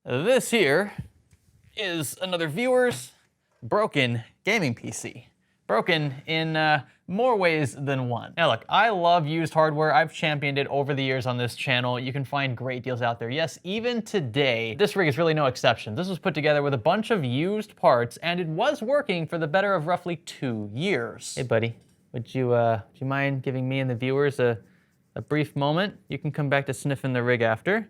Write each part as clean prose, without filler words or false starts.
This here is another viewer's broken gaming PC. Broken in more ways than one. Now look, I love used hardware. I've championed it over the years on this channel. You can find great deals out there. Yes, even today, this rig is really no exception. This was put together with a bunch of used parts, and it was working for the better of roughly 2 years. Hey buddy, would you mind giving me and the viewers a brief moment? You can come back to sniffing the rig after.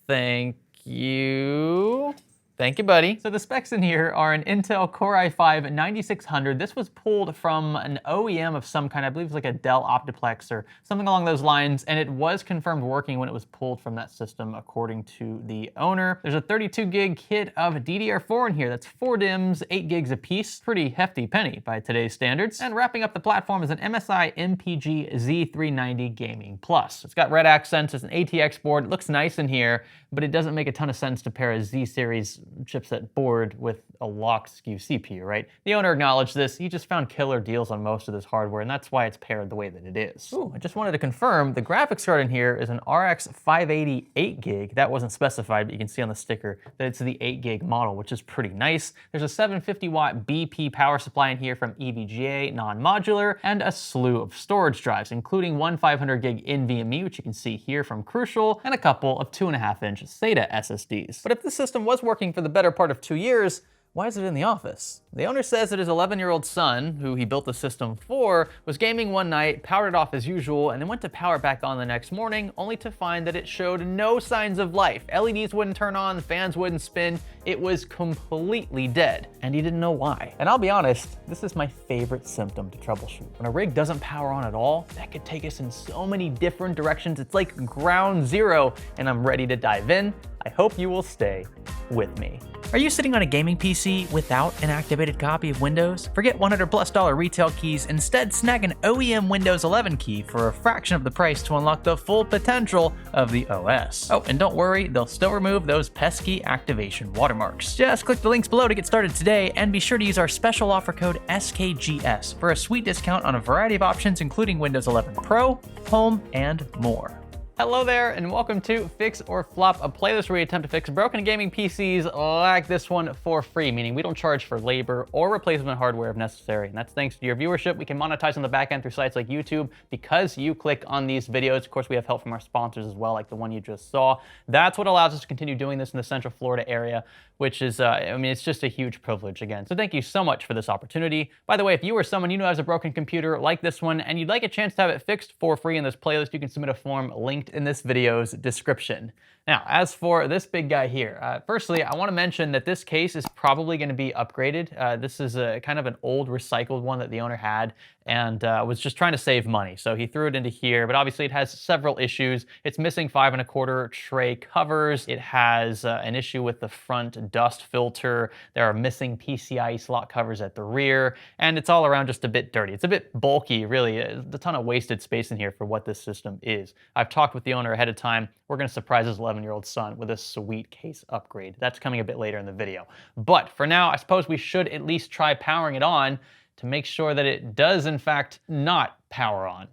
Thank you. Thank you, buddy. So the specs in here are an Intel Core i5-9600. This was pulled from an OEM of some kind. I believe it's like a Dell Optiplex or something along those lines, and it was confirmed working when it was pulled from that system, according to the owner. There's a 32 gig kit of DDR4 in here. That's 4 DIMMs, 8 gigs apiece. Pretty hefty penny by today's standards. And wrapping up the platform is an MSI MPG Z390 Gaming Plus. It's got red accents. It's an ATX board. It looks nice in here, but it doesn't make a ton of sense to pair a Z-series chipset board with a locked SKU CPU, right? The owner acknowledged this. He just found killer deals on most of this hardware, and that's why it's paired the way that it is. Ooh, I just wanted to confirm the graphics card in here is an RX 580 8 gig. That wasn't specified, but you can see on the sticker that it's the 8 gig model, which is pretty nice. There's a 750 watt BP power supply in here from EVGA, non-modular, and a slew of storage drives, including one 500 gig NVMe, which you can see here from Crucial, and a couple of 2.5-inch SATA SSDs. But if the system was working for the better part of 2 years, why is it in the office? The owner says that his 11-year-old son, who he built the system for, was gaming one night, powered it off as usual, and then went to power it back on the next morning, only to find that it showed no signs of life. LEDs wouldn't turn on, fans wouldn't spin. It was completely dead, and he didn't know why. And I'll be honest, this is my favorite symptom to troubleshoot. When a rig doesn't power on at all, that could take us in so many different directions. It's like ground zero, and I'm ready to dive in. I hope you will stay with me. Are you sitting on a gaming PC without an activated copy of Windows? Forget $100+ retail keys. Instead, snag an OEM Windows 11 key for a fraction of the price to unlock the full potential of the OS. Oh, and don't worry, they'll still remove those pesky activation watermarks. Just click the links below to get started today, and be sure to use our special offer code SKGS for a sweet discount on a variety of options, including Windows 11 Pro, Home, and more. Hello there, and welcome to Fix or Flop, a playlist where we attempt to fix broken gaming PCs like this one for free, meaning we don't charge for labor or replacement hardware if necessary. And that's thanks to your viewership. We can monetize on the back end through sites like YouTube because you click on these videos. Of course, we have help from our sponsors as well, like the one you just saw. That's what allows us to continue doing this in the Central Florida area, which is, I mean, it's just a huge privilege again. So thank you so much for this opportunity. By the way, if you or someone you know has a broken computer like this one and you'd like a chance to have it fixed for free in this playlist, you can submit a form linked in this video's description. Now, as for this big guy here, firstly, I want to mention that this case is probably going to be upgraded. This is a kind of an old recycled one that the owner had and was just trying to save money. So he threw it into here, but obviously it has several issues. It's missing 5 1/4 tray covers. It has an issue with the front dust filter. There are missing PCIe slot covers at the rear, and it's all around just a bit dirty. It's a bit bulky, really. There's a ton of wasted space in here for what this system is. I've talked with the owner ahead of time. We're going to surprise his 11-year-old son with a sweet case upgrade. That's coming a bit later in the video. But for now, I suppose we should at least try powering it on to make sure that it does, in fact, not power on.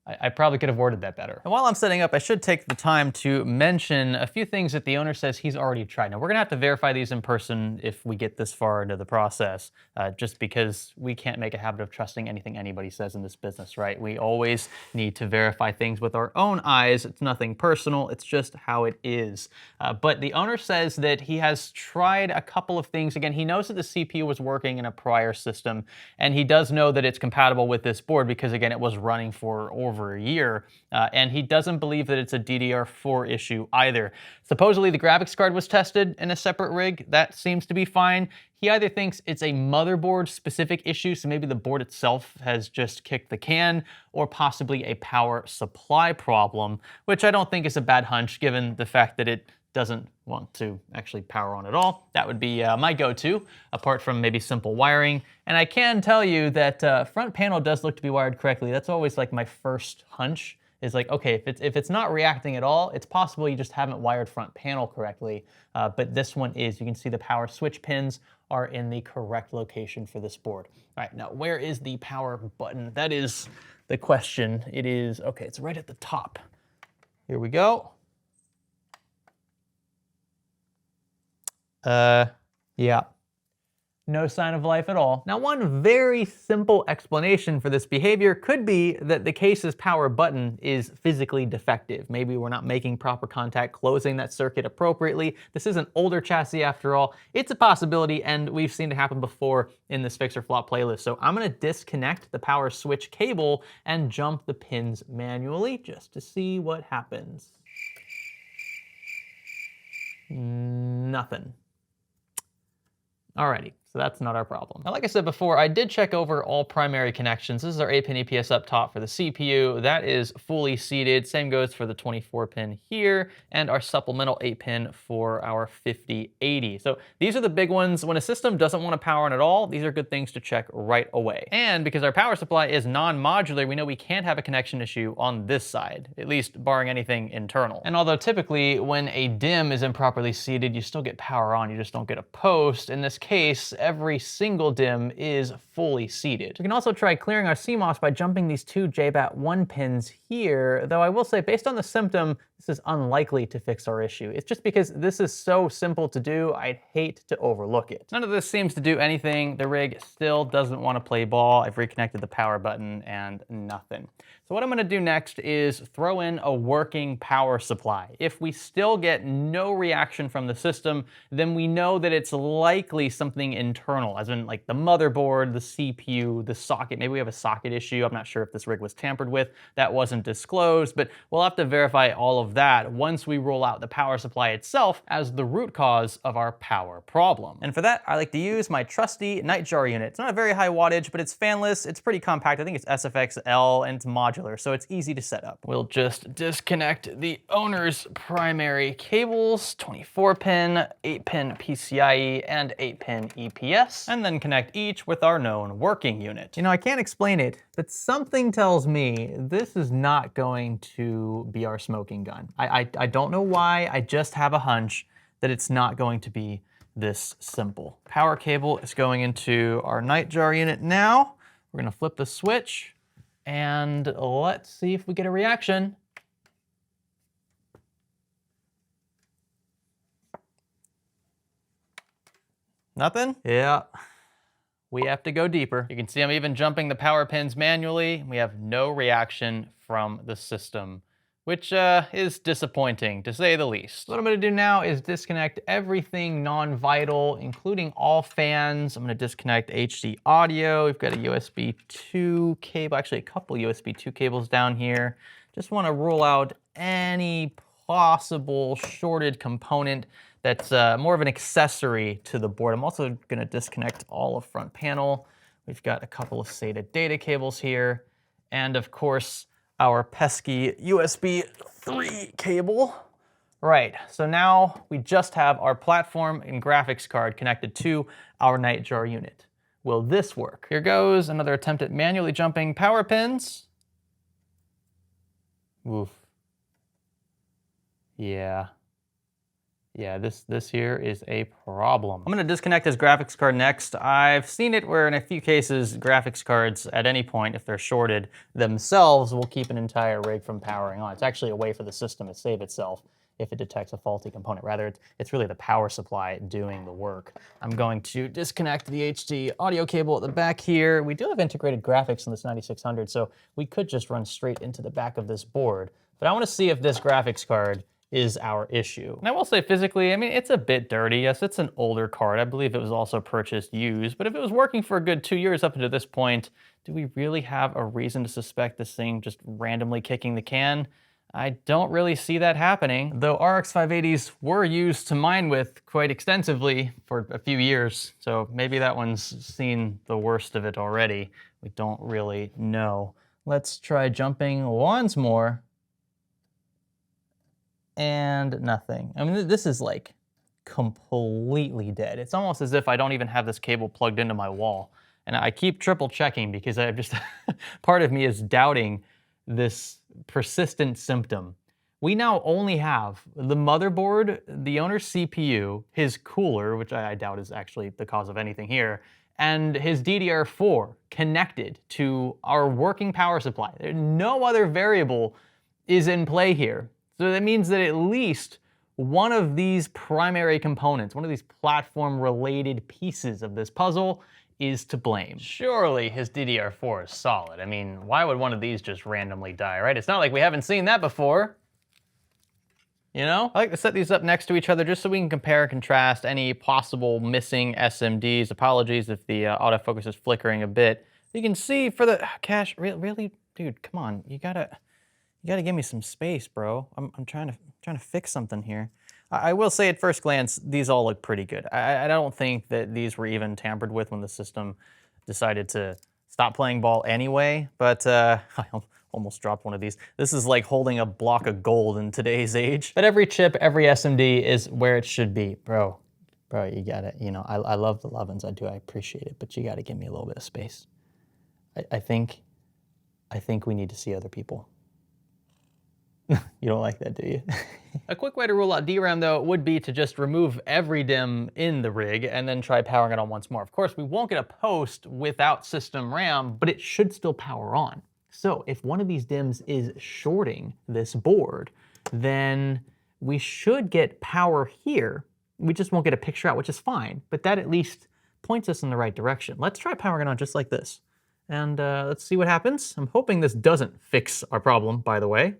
I probably could have worded that better. And while I'm setting up, I should take the time to mention a few things that the owner says he's already tried. Now, we're gonna have to verify these in person if we get this far into the process, just because we can't make a habit of trusting anything anybody says in this business, right? We always need to verify things with our own eyes. It's nothing personal, it's just how it is. But the owner says that he has tried a couple of things. Again, he knows that the CPU was working in a prior system, and he does know that it's compatible with this board because, again, it was running for over a year, and he doesn't believe that it's a DDR4 issue either. Supposedly the graphics card was tested in a separate rig. That seems to be fine. He either thinks it's a motherboard specific issue, so maybe the board itself has just kicked the can, or possibly a power supply problem, which I don't think is a bad hunch given the fact that it doesn't want to actually power on at all. That would be my go-to, apart from maybe simple wiring. And I can tell you that front panel does look to be wired correctly. That's always like my first hunch, is like, okay, if it's not reacting at all, it's possible you just haven't wired front panel correctly. But this one is. You can see the power switch pins are in the correct location for this board. All right, now where is the power button? That is the question. It is, okay, it's right at the top. Here we go. Yeah. No sign of life at all. Now, one very simple explanation for this behavior could be that the case's power button is physically defective. Maybe we're not making proper contact closing that circuit appropriately. This is an older chassis after all. It's a possibility, and we've seen it happen before in this Fix or Flop playlist. So I'm gonna disconnect the power switch cable and jump the pins manually just to see what happens. Nothing. Alrighty, so that's not our problem. Now, like I said before, I did check over all primary connections. This is our 8-pin EPS up top for the CPU. That is fully seated. Same goes for the 24-pin here, and our supplemental 8-pin for our 5080. So these are the big ones. When a system doesn't want to power on at all, these are good things to check right away. And because our power supply is non-modular, we know we can't have a connection issue on this side, at least barring anything internal. And although typically when a DIMM is improperly seated, you still get power on, you just don't get a post. In this case, every single DIMM is fully seated. We can also try clearing our CMOS by jumping these two JBAT1 pins here, though I will say based on the symptom, this is unlikely to fix our issue. It's just because this is so simple to do, I'd hate to overlook it. None of this seems to do anything. The rig still doesn't want to play ball. I've reconnected the power button and nothing. So what I'm gonna do next is throw in a working power supply. If we still get no reaction from the system, then we know that it's likely something internal, as in like the motherboard, the CPU, the socket. Maybe we have a socket issue. I'm not sure if this rig was tampered with. That wasn't disclosed, but we'll have to verify all of that once we roll out the power supply itself as the root cause of our power problem. And for that, I like to use my trusty Nightjar unit. It's not a very high wattage, but it's fanless. It's pretty compact. I think it's SFXL and it's modular, so it's easy to set up. We'll just disconnect the owner's primary cables, 24-pin, 8-pin PCIe, and 8-pin EPS, and then connect each with our known working unit. You know, I can't explain it, but something tells me this is not going to be our smoking gun. I don't know why, I just have a hunch that it's not going to be this simple. Power cable is going into our Nightjar unit now. We're gonna flip the switch, and let's see if we get a reaction. Nothing? Yeah. We have to go deeper. You can see I'm even jumping the power pins manually. We have no reaction from the system, which is disappointing to say the least. What I'm gonna do now is disconnect everything non-vital, including all fans. I'm gonna disconnect HD audio. We've got a USB 2 cable, actually a couple USB 2 cables down here. Just wanna rule out any possible shorted component that's more of an accessory to the board. I'm also gonna disconnect all of front panel. We've got a couple of SATA data cables here, and of course, our pesky USB 3 cable. Right, so now we just have our platform and graphics card connected to our Nightjar unit. Will this work? Here goes another attempt at manually jumping power pins. Oof. Yeah, this here is a problem. I'm gonna disconnect this graphics card next. I've seen it where in a few cases, graphics cards at any point, if they're shorted themselves, will keep an entire rig from powering on. It's actually a way for the system to save itself if it detects a faulty component. Rather, it's really the power supply doing the work. I'm going to disconnect the HD audio cable at the back here. We do have integrated graphics in this 9600, so we could just run straight into the back of this board. But I wanna see if this graphics card is our issue. And I will say physically, I mean, it's a bit dirty. Yes, it's an older card. I believe it was also purchased used, but if it was working for a good 2 years up until this point, do we really have a reason to suspect this thing just randomly kicking the can? I don't really see that happening, though RX 580s were used to mine with quite extensively for a few years, so maybe that one's seen the worst of it already. We don't really know. Let's try jumping once more. And nothing. I mean, this is like completely dead. It's almost as if I don't even have this cable plugged into my wall. And I keep triple checking because I've just, part of me is doubting this persistent symptom. We now only have the motherboard, the owner's CPU, his cooler, which I doubt is actually the cause of anything here, and his DDR4 connected to our working power supply. No other variable is in play here. So that means that at least one of these primary components, one of these platform-related pieces of this puzzle is to blame. Surely his DDR4 is solid. I mean, why would one of these just randomly die, right? It's not like we haven't seen that before. You know? I like to set these up next to each other just so we can compare and contrast any possible missing SMDs. Apologies if the autofocus is flickering a bit. You can see for the cache, really, dude, come on. You gotta give me some space, bro. I'm trying to fix something here. I will say at first glance, these all look pretty good. I don't think that these were even tampered with when the system decided to stop playing ball anyway, but I almost dropped one of these. This is like holding a block of gold in today's age. But every chip, every SMD is where it should be. Bro, you gotta, you know, I love the Lovins, I do, I appreciate it, but you gotta give me a little bit of space. I think we need to see other people. You don't like that, do you? A quick way to rule out DRAM, though, would be to just remove every DIMM in the rig and then try powering it on once more. Of course, we won't get a post without system RAM, but it should still power on. So if one of these DIMMs is shorting this board, then we should get power here. We just won't get a picture out, which is fine, but that at least points us in the right direction. Let's try powering it on just like this. And let's see what happens. I'm hoping this doesn't fix our problem, by the way.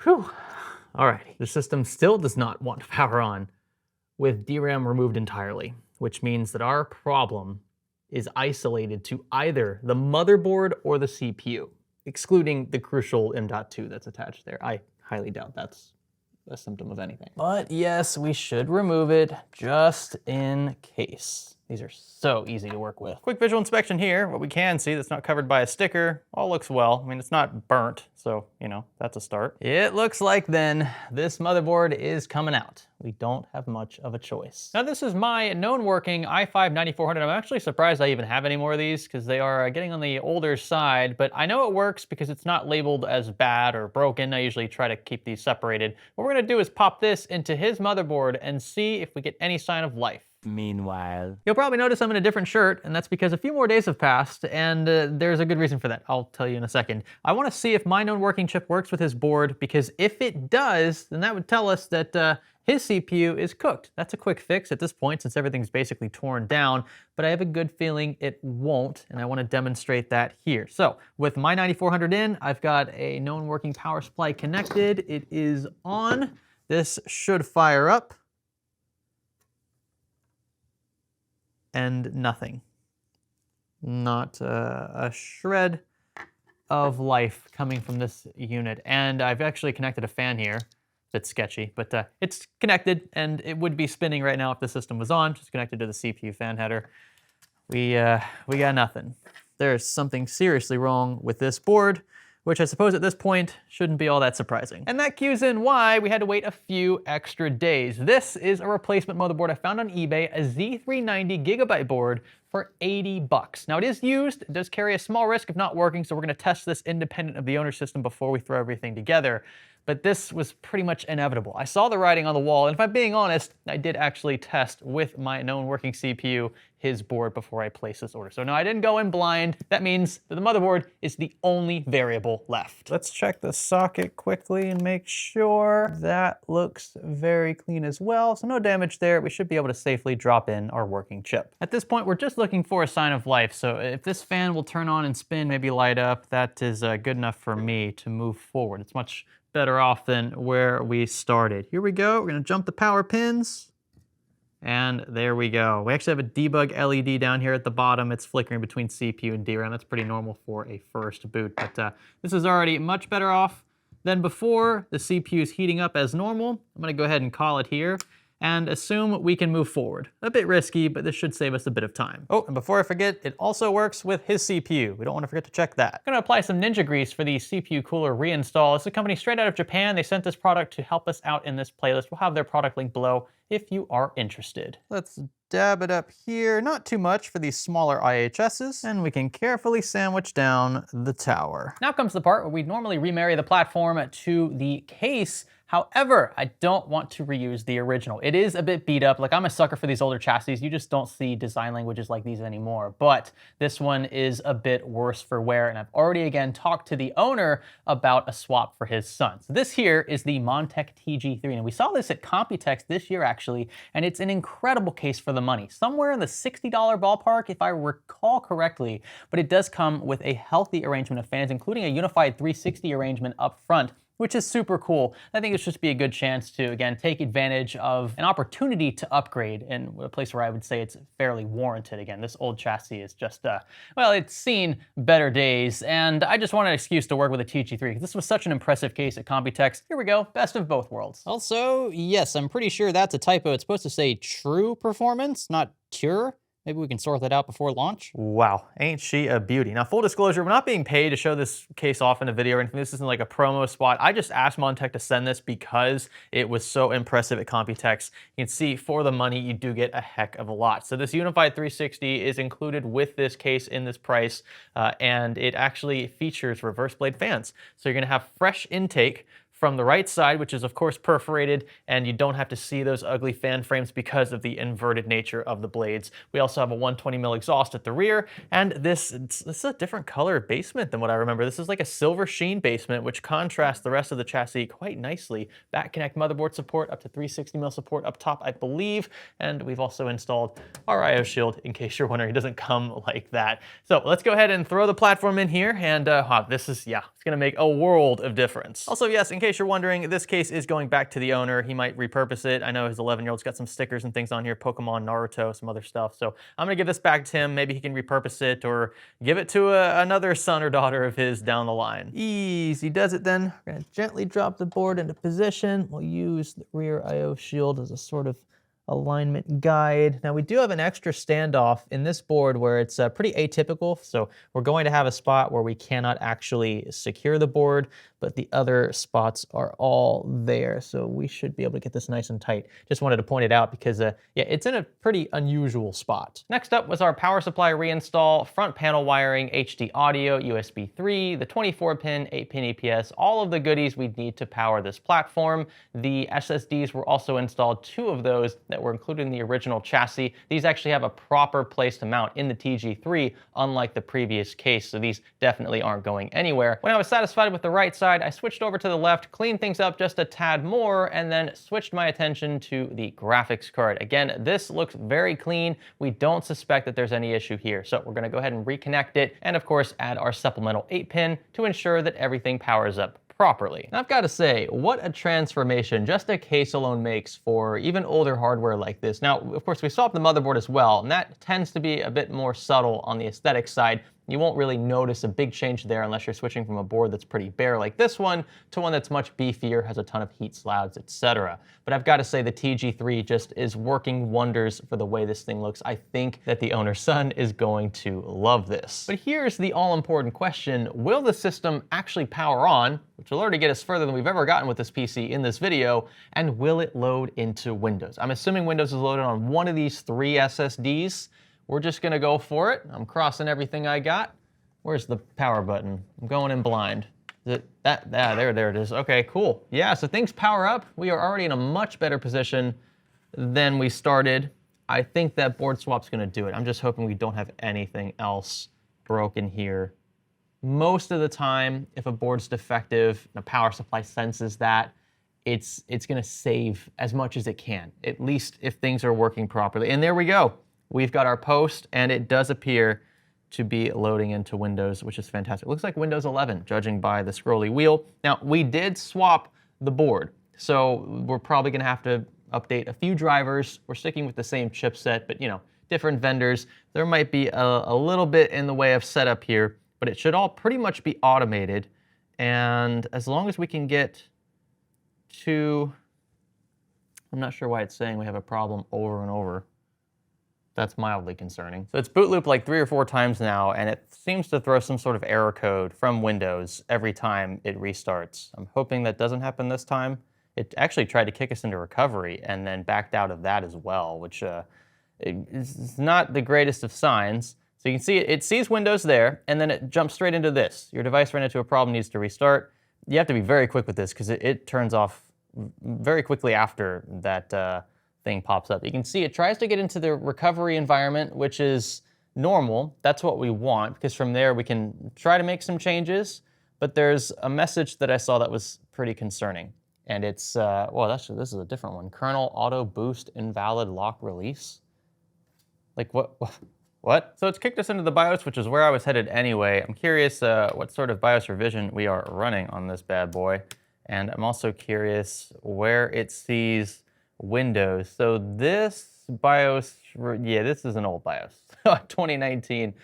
Whew. Alrighty, the system still does not want to power on with DRAM removed entirely, which means that our problem is isolated to either the motherboard or the CPU, excluding the crucial M.2 that's attached there. I highly doubt that's a symptom of anything. But yes, we should remove it just in case. These are so easy to work with. Quick visual inspection here. What we can see that's not covered by a sticker, all looks well. I mean, it's not burnt, so, you know, that's a start. It looks like then this motherboard is coming out. We don't have much of a choice. Now, this is my known working i5-9400. I'm actually surprised I even have any more of these because they are getting on the older side, but I know it works because it's not labeled as bad or broken. I usually try to keep these separated. What we're gonna do is pop this into his motherboard and see if we get any sign of life. Meanwhile, you'll probably notice I'm in a different shirt, and that's because a few more days have passed, and there's a good reason for that. I'll tell you in a second. I want to see if my known working chip works with his board, because if it does, then that would tell us that his CPU is cooked. That's a quick fix at this point, since everything's basically torn down, but I have a good feeling it won't, and I want to demonstrate that here. So, with my 9400 in, I've got a known working power supply connected. It is on. This should fire up. And nothing. Not a shred of life coming from this unit. And I've actually connected a fan here. It's sketchy, but it's connected, and it would be spinning right now if the system was on, just connected to the CPU fan header. We got nothing. There's something seriously wrong with this board, which I suppose at this point shouldn't be all that surprising. And that cues in why we had to wait a few extra days. This is a replacement motherboard I found on eBay, a Z390 gigabyte board for 80 bucks. Now it is used, it does carry a small risk of not working, so we're gonna test this independent of the owner system before we throw everything together. But this was pretty much inevitable. I saw the writing on the wall, and if I'm being honest, I did actually test with my known working CPU his board before I placed this order. So no, I didn't go in blind. That means that the motherboard is the only variable left. Let's check the socket quickly and make sure that looks very clean as well. So no damage there. We should be able to safely drop in our working chip. At this point, we're just looking for a sign of life. So if this fan will turn on and spin, maybe light up, that is good enough for me to move forward. It's much better off than where we started. Here we go. We're gonna jump the power pins. And there we go. We actually have a debug LED down here at the bottom. It's flickering between CPU and DRAM. That's pretty normal for a first boot, but this is already much better off than before. The CPU is heating up as normal. I'm gonna go ahead and call it here and assume we can move forward. A bit risky, but this should save us a bit of time. Oh, and before I forget, it also works with his CPU. We don't want to forget to check that. I'm gonna apply some Ninja Grease for the CPU cooler reinstall. It's a company straight out of Japan. They sent this product to help us out in this playlist. We'll have their product link below if you are interested. Let's dab it up here. Not too much for these smaller IHSs, and we can carefully sandwich down the tower. Now comes the part where we normally remarry the platform to the case. However, I don't want to reuse the original. It is a bit beat up. Like, I'm a sucker for these older chassis. You just don't see design languages like these anymore. But this one is a bit worse for wear, and I've already again talked to the owner about a swap for his son. So this here is the Montech TG3, and we saw this at Computex this year actually, and it's an incredible case for the money. Somewhere in the $60 ballpark, if I recall correctly, but it does come with a healthy arrangement of fans, including a unified 360 arrangement up front, which is super cool. I think it should just be a good chance to, again, take advantage of an opportunity to upgrade in a place where I would say it's fairly warranted. Again, this old chassis is just, well, it's seen better days, and I just wanted an excuse to work with a TG3. This was such an impressive case at Computex. Here we go, best of both worlds. Also, yes, I'm pretty sure that's a typo. It's supposed to say true performance, not Cure. Maybe we can sort that out before launch. Wow, ain't she a beauty. Now, full disclosure, we're not being paid to show this case off in a video or anything. This isn't like a promo spot. I just asked Montech to send this because it was so impressive at Computex. You can see for the money, you do get a heck of a lot. So this Unified 360 is included with this case in this price, and it actually features reverse blade fans. So you're gonna have fresh intake from the right side, which is of course perforated, and you don't have to see those ugly fan frames because of the inverted nature of the blades. We also have a 120 mil exhaust at the rear, and this is a different color basement than what I remember. This is like a silver sheen basement, which contrasts the rest of the chassis quite nicely. Back connect motherboard support, up to 360 mil support up top, I believe, and we've also installed our IO shield, in case you're wondering. It doesn't come like that. So let's go ahead and throw the platform in here, and wow, this is, yeah, it's gonna make a world of difference. Also, yes, in case you're wondering, this case is going back to the owner. He might repurpose it. I know his 11-year-old's got some stickers and things on here, Pokemon, Naruto, some other stuff. So I'm gonna give this back to him. Maybe he can repurpose it or give it to another son or daughter of his down the line. Easy does it then. We're gonna gently drop the board into position. We'll use the rear IO shield as a sort of alignment guide. Now we do have an extra standoff in this board where it's pretty atypical. So we're going to have a spot where we cannot actually secure the board, but the other spots are all there. So we should be able to get this nice and tight. Just wanted to point it out because yeah, it's in a pretty unusual spot. Next up was our power supply reinstall, front panel wiring, HD audio, USB 3, the 24-pin, 8-pin EPS, all of the goodies we need to power this platform. The SSDs were also installed, 2 of those that were included in the original chassis. These actually have a proper place to mount in the TG3, unlike the previous case, so these definitely aren't going anywhere. When I was satisfied with the right side, I switched over to the left, cleaned things up just a tad more, and then switched my attention to the graphics card. Again, this looks very clean. We don't suspect that there's any issue here, so we're gonna go ahead and reconnect it, and of course add our supplemental 8-pin to ensure that everything powers up properly. Now, I've got to say, what a transformation just a case alone makes for even older hardware like this. Now, of course, we swapped the motherboard as well, and that tends to be a bit more subtle on the aesthetic side. You won't really notice a big change there unless you're switching from a board that's pretty bare like this one to one that's much beefier, has a ton of heat slabs, etc. But I've got to say the TG3 just is working wonders for the way this thing looks. I think that the owner's son is going to love this. But here's the all-important question. Will the system actually power on, which will already get us further than we've ever gotten with this PC in this video, and will it load into Windows? I'm assuming Windows is loaded on one of these 3 SSDs. We're just gonna go for it. I'm crossing everything I got. Where's the power button? I'm going in blind. Is it that? There it is. Okay, cool. Yeah, so things power up. We are already in a much better position than we started. I think that board swap's gonna do it. I'm just hoping we don't have anything else broken here. Most of the time, if a board's defective, the power supply senses that, it's gonna save as much as it can, at least if things are working properly. And there we go. We've got our post, and it does appear to be loading into Windows, which is fantastic. It looks like Windows 11, judging by the scrolly wheel. Now, we did swap the board, so we're probably gonna have to update a few drivers. We're sticking with the same chipset, but you know, different vendors. There might be a little bit in the way of setup here, but it should all pretty much be automated. And as long as we can get to, I'm not sure why it's saying we have a problem over and over. That's mildly concerning. So it's boot looped like 3 or 4 times now, and it seems to throw some sort of error code from Windows every time it restarts. I'm hoping that doesn't happen this time. It actually tried to kick us into recovery and then backed out of that as well, which is not the greatest of signs. So you can see it sees Windows there, and then it jumps straight into this. Your device ran into a problem, needs to restart. You have to be very quick with this because it turns off very quickly after that thing pops up. You can see it tries to get into the recovery environment, which is normal. That's what we want, because from there we can try to make some changes. But there's a message that I saw that was pretty concerning. And it's, well, actually, this is a different one. Kernel auto boost invalid lock release. Like, what? So it's kicked us into the BIOS, which is where I was headed anyway. I'm curious what sort of BIOS revision we are running on this bad boy. And I'm also curious where it sees Windows. So this BIOS, yeah, this is an old BIOS, 2019.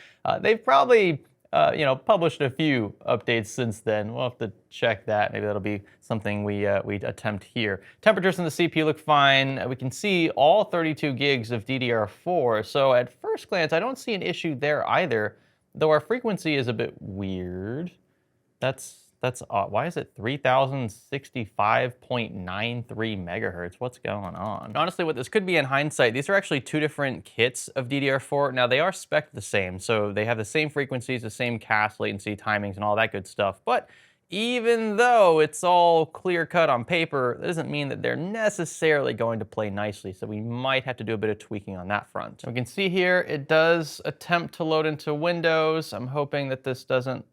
They've probably published a few updates since then. We'll have to check that. Maybe that'll be something we attempt here. Temperatures in the CPU look fine. We can see all 32 gigs of DDR4. So at first glance, I don't see an issue there either, though our frequency is a bit weird. That's odd. Why is it 3065.93 megahertz? What's going on? Honestly, what this could be in hindsight, these are actually two different kits of DDR4. Now, they are spec'd the same, so they have the same frequencies, the same cache, latency, timings, and all that good stuff. But even though it's all clear-cut on paper, that doesn't mean that they're necessarily going to play nicely, so we might have to do a bit of tweaking on that front. We can see here, it does attempt to load into Windows. I'm hoping that this doesn't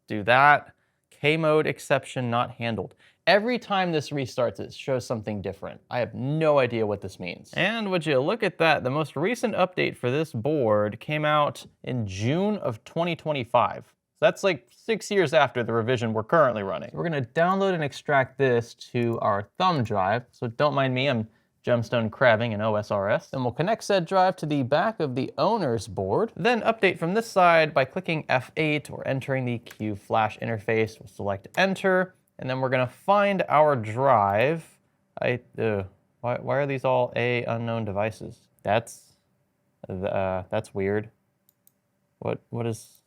do that. K-mode exception not handled. Every time this restarts, it shows something different. I have no idea what this means. And would you look at that, the most recent update for this board came out in June of 2025. So that's like 6 years after the revision we're currently running. We're gonna download and extract this to our thumb drive. So don't mind me, I'm gemstone crabbing in OSRS. Then we'll connect said drive to the back of the owner's board. Then update from this side by clicking F8 or entering the Q flash interface. We'll select enter, and then we're gonna find our drive. Why are these all A unknown devices? That's weird. What is,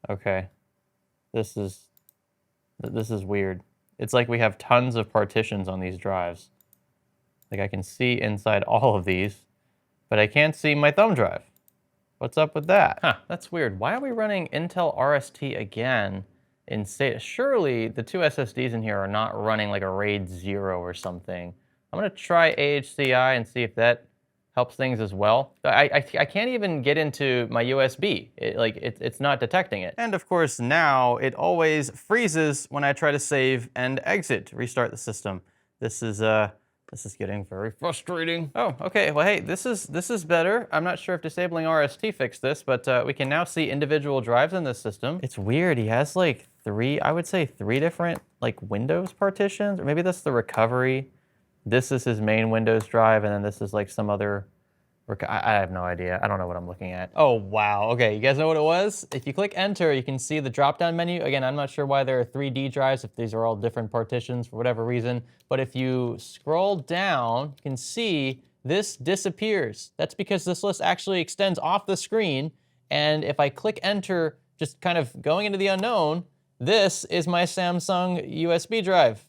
okay. This is weird. It's like we have tons of partitions on these drives. Like I can see inside all of these, but I can't see my thumb drive. What's up with that? Huh, that's weird. Why are we running Intel RST again in SATA? Surely the two SSDs in here are not running like a RAID 0 or something. I'm gonna try AHCI and see if that helps things as well. I can't even get into my USB. It's not detecting it. And of course now it always freezes when I try to save and exit to restart the system. This is getting very frustrating. Oh, okay, well hey, this is better. I'm not sure if disabling RST fixed this, but we can now see individual drives in this system. It's weird, he has like three different like Windows partitions, or maybe that's the recovery. This is his main Windows drive, and then this is like some other, I have no idea. I don't know what I'm looking at. Oh, wow. Okay, you guys know what it was? If you click enter, you can see the drop-down menu. Again, I'm not sure why there are 3D drives, if these are all different partitions for whatever reason. But if you scroll down, you can see this disappears. That's because this list actually extends off the screen. And if I click enter, just kind of going into the unknown, this is my Samsung USB drive.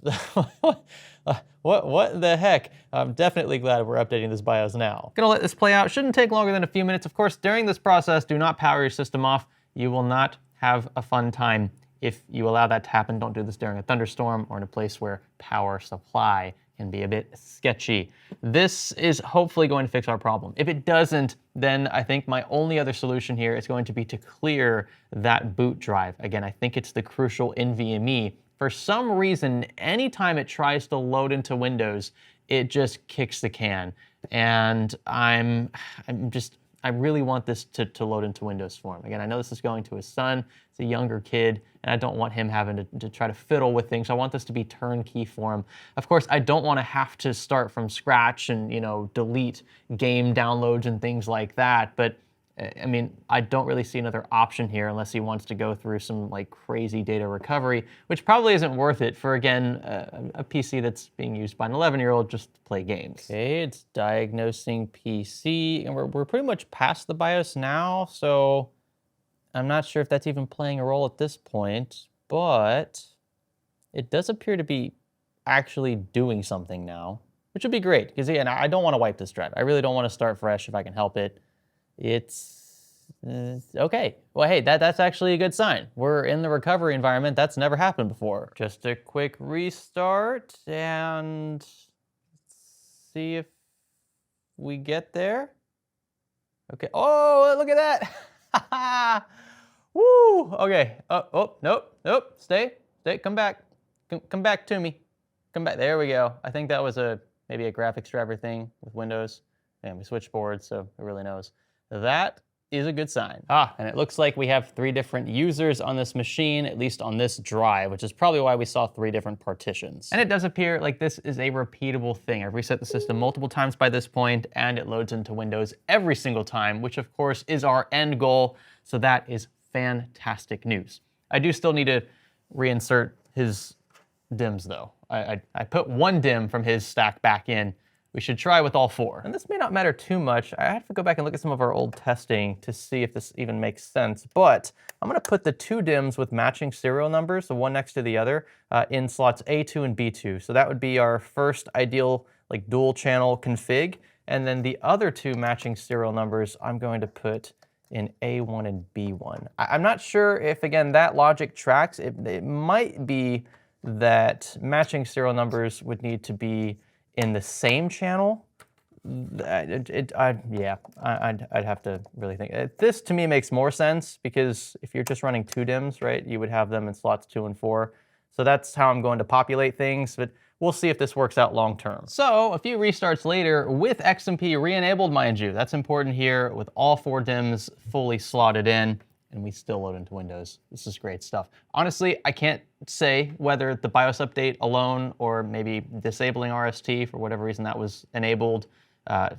What the heck? I'm definitely glad we're updating this BIOS now. Gonna let this play out. Shouldn't take longer than a few minutes. Of course, during this process, do not power your system off. You will not have a fun time if you allow that to happen. Don't do this during a thunderstorm or in a place where power supply can be a bit sketchy. This is hopefully going to fix our problem. If it doesn't, then I think my only other solution here is going to be to clear that boot drive. Again, I think it's the crucial NVMe. For some reason, anytime it tries to load into Windows, it just kicks the can. And I really want this to load into Windows for him. Again, I know this is going to his son. It's a younger kid, and I don't want him having to try to fiddle with things. I want this to be turnkey for him. Of course, I don't want to have to start from scratch and, delete game downloads and things like that. But I mean, I don't really see another option here unless he wants to go through some like crazy data recovery, which probably isn't worth it for, again, a PC that's being used by an 11-year-old just to play games. Okay, it's diagnosing PC, and we're pretty much past the BIOS now, so I'm not sure if that's even playing a role at this point, but it does appear to be actually doing something now, which would be great, because again, I don't want to wipe this drive. I really don't want to start fresh if I can help it. It's Okay. Well, hey, that's actually a good sign. We're in the recovery environment. That's never happened before. Just a quick restart and see if we get there. Okay. Oh, look at that. Woo. Okay. Oh, nope. Stay. Come back. Come back to me. Come back. There we go. I think that was maybe a graphics driver thing with Windows. And we switched boards, so it really knows. That is a good sign. And it looks like we have 3 different users on this machine, at least on this drive, which is probably why we saw 3 different partitions. And it does appear like this is a repeatable thing. I've reset the system multiple times by this point, and it loads into Windows every single time, which of course is our end goal. So that is fantastic news. I do still need to reinsert his DIMMs though. I put 1 DIMM from his stack back in. We should try with all 4. And this may not matter too much. I have to go back and look at some of our old testing to see if this even makes sense. But I'm going to put the 2 DIMMs with matching serial numbers, so one next to the other, in slots A2 and B2. So that would be our first ideal like dual channel config. And then the other 2 matching serial numbers I'm going to put in A1 and B1. I'm not sure if, again, that logic tracks. It might be that matching serial numbers would need to be in the same channel. I'd have to really think. This to me makes more sense because if you're just running 2 DIMMs, right, you would have them in slots 2 and 4. So that's how I'm going to populate things, but we'll see if this works out long term. So a few restarts later with XMP re-enabled, mind you. That's important here with all 4 DIMMs fully slotted in, and we still load into Windows. This is great stuff. Honestly, I can't say whether the BIOS update alone or maybe disabling RST for whatever reason that was enabled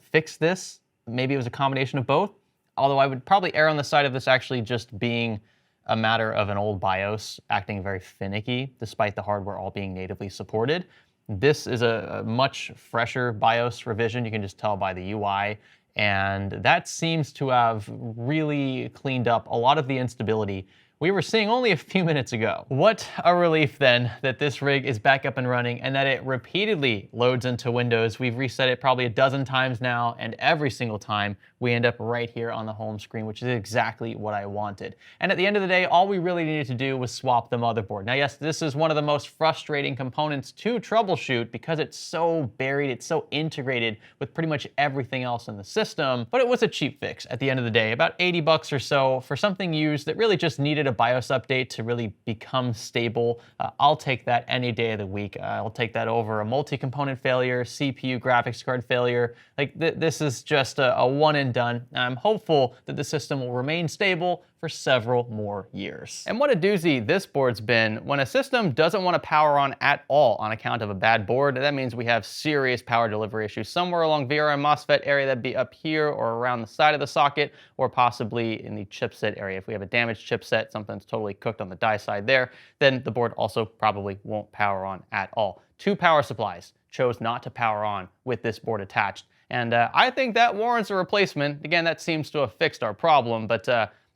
fixed this. Maybe it was a combination of both, although I would probably err on the side of this actually just being a matter of an old BIOS acting very finicky despite the hardware all being natively supported. This is a much fresher BIOS revision. You can just tell by the UI. And that seems to have really cleaned up a lot of the instability we were seeing only a few minutes ago. What a relief then that this rig is back up and running and that it repeatedly loads into Windows. We've reset it probably a dozen times now, and every single time we end up right here on the home screen, which is exactly what I wanted. And at the end of the day, all we really needed to do was swap the motherboard. Now, yes, this is one of the most frustrating components to troubleshoot because it's so buried, it's so integrated with pretty much everything else in the system, but it was a cheap fix at the end of the day, about 80 bucks or so for something used that really just needed a BIOS update to really become stable. I'll take that any day of the week. I'll take that over a multi-component failure, CPU graphics card failure. Like this is just a one and done. I'm hopeful that the system will remain stable for several more years. And what a doozy this board's been. When a system doesn't want to power on at all on account of a bad board, that means we have serious power delivery issues somewhere along VRM MOSFET area. That'd be up here or around the side of the socket, or possibly in the chipset area. If we have a damaged chipset, something that's totally cooked on the die side there, then the board also probably won't power on at all. 2 power supplies chose not to power on with this board attached. And I think that warrants a replacement. Again, that seems to have fixed our problem, but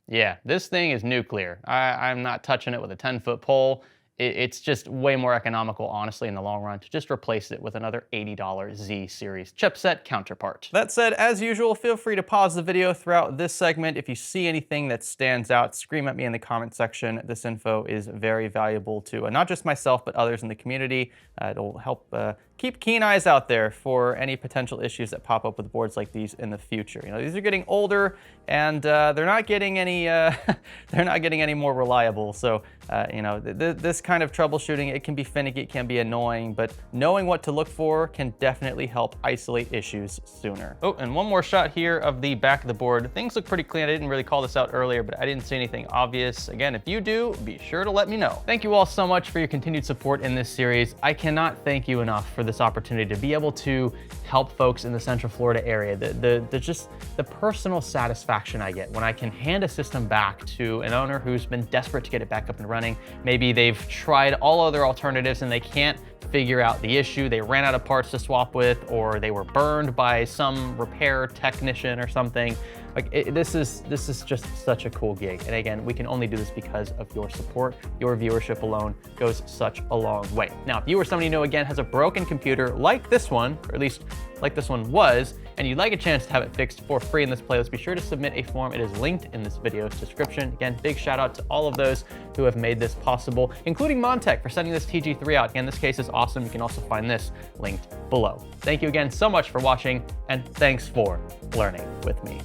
yeah, this thing is nuclear. I'm not touching it with a 10-foot pole. It's just way more economical, honestly, in the long run, to just replace it with another $80 Z series chipset counterpart. That said, as usual, feel free to pause the video throughout this segment. If you see anything that stands out, scream at me in the comment section. This info is very valuable to not just myself, but others in the community. It'll help keep keen eyes out there for any potential issues that pop up with boards like these in the future. You know, these are getting older, and they're not getting any they're not getting any more reliable. So you know, this kind of troubleshooting, it can be finicky, it can be annoying, but knowing what to look for can definitely help isolate issues sooner. Oh, and one more shot here of the back of the board. Things look pretty clean. I didn't really call this out earlier, but I didn't see anything obvious. Again, if you do, be sure to let me know. Thank you all so much for your continued support in this series. I cannot thank you enough for this opportunity to be able to help folks in the Central Florida area. The personal satisfaction I get when I can hand a system back to an owner who's been desperate to get it back up and running. Maybe they've tried all other alternatives and they can't figure out the issue. They ran out of parts to swap with, or they were burned by some repair technician or something. Like this is just such a cool gig. And again, we can only do this because of your support. Your viewership alone goes such a long way. Now, if you or somebody you know, again, has a broken computer like this one, or at least like this one was, and you'd like a chance to have it fixed for free in this playlist, be sure to submit a form. It is linked in this video's description. Again, big shout out to all of those who have made this possible, including Montech for sending this TG3 out. Again, this case is awesome. You can also find this linked below. Thank you again so much for watching, and thanks for learning with me.